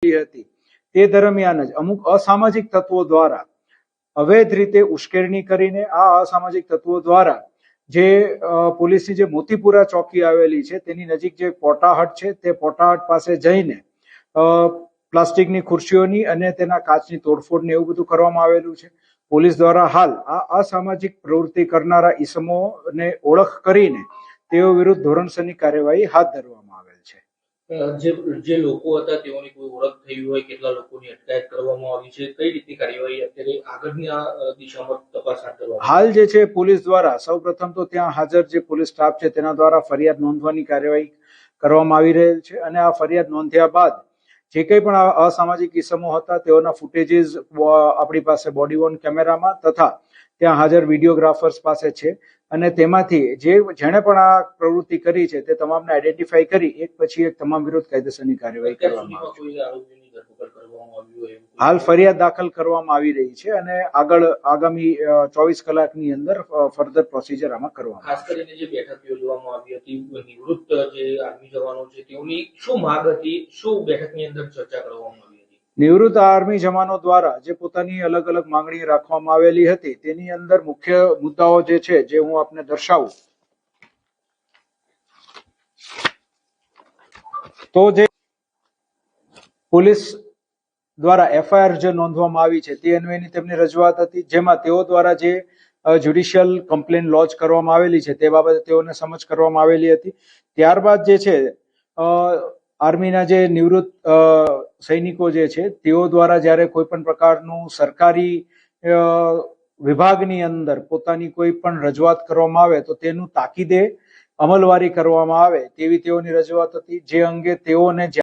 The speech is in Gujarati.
હતી તે દરમિયાન જ અમુક અસામાજિક તત્વો દ્વારા અવૈધ રીતે ઉશ્કેરણી કરીને આ અસામાજિક તત્વો દ્વારા જે પોલીસની જે મોતીપુરા ચોકી આવેલી છે તેની નજીક જે પોટાહટ છે તે પોટાહટ પાસે જઈને પ્લાસ્ટિકની ખુરશીઓની અને તેના કાચની તોડફોડ ને એવું બધું કરવામાં આવેલું છે. પોલીસ દ્વારા હાલ આ અસામાજિક પ્રવૃત્તિ કરનારા ઈસમોને ઓળખ કરીને તેઓ વિરુદ્ધ ધોરણસરની કાર્યવાહી હાથ ધરવામાં આવેલ છે. જે લોકો હતા તેઓની કોઈ ઓળખ થઈ હોય, કેટલા લોકોની અટકાયત કરવામાં આવી છે, કઈ રીતની કાર્યવાહી અત્યારે આગળની આ દિશામાં તપાસ હાથ ધરવામાં હાલ જે છે પોલીસ દ્વારા સૌપ્રથમ તો ત્યાં હાજર જે પોલીસ સ્ટાફ છે તેના દ્વારા ફરિયાદ નોંધવાની કાર્યવાહી કરવામાં આવી રહેલ છે અને આ ફરિયાદ નોંધ્યા બાદ જે કંઈ પણ અસામાજિક ઇસમો હતા તેઓના ફૂટેજીસ આપણી પાસે બોડી વોર્ન કેમેરામાં તથા ત્યાં હાજર વિડીયોગ્રાફર્સ પાસે છે અને તેમાંથી જેણે પણ આ પ્રવૃત્તિ કરી છે તે તમામને આઈડેન્ટિફાઈ કરી એક પછી એક તમામ વિરુદ્ધ કાયદેસરની કાર્યવાહી કરવામાં આવી. હાલ ફરિયાદ દાખલ કરવામાં આવી રહી છે અને આગળ આગામી 24 કલાકની અંદર ફર્ધર પ્રોસિજર આમાં કરવામાં ખાસ કરીને જે બેઠક યોજવામાં આવી હતી નિવૃત્ત જે આર્મી જવાનો છે તેઓની શું માંગ હતી, શું બેઠકની અંદર ચર્ચા કરવામાં આવી હતી? નિવૃત્ત આર્મી જવાનો દ્વારા જે પોતાની અલગ અલગ માંગણી રાખવામાં આવેલી હતી તેની અંદર મુખ્ય મુદ્દાઓ જે છે જે હું આપને દર્શાવું તો જે પોલીસ દ્વારા એફઆઈઆર જે નોંધવામાં આવી છે તે અન્વયની તેમની રજૂઆત હતી, જેમાં તેઓ દ્વારા જે જ્યુડિશિયલ કમ્પ્લેન લોન્ચ કરવામાં આવેલી છે તે બાબતે તેઓને સમજ કરવામાં આવેલી હતી. ત્યારબાદ જે છે આર્મીના જે નિવૃત્ત સૈનિકો જે છે તેઓ દ્વારા જ્યારે કોઈ પણ પ્રકારનું સરકારી વિભાગની અંદર પોતાની કોઈ પણ રજૂઆત કરવામાં આવે તો તેનું તાકીદે અમલવારી કરવામાં આવે તેવી તેઓની રજૂઆત હતી, જે અંગે તેઓને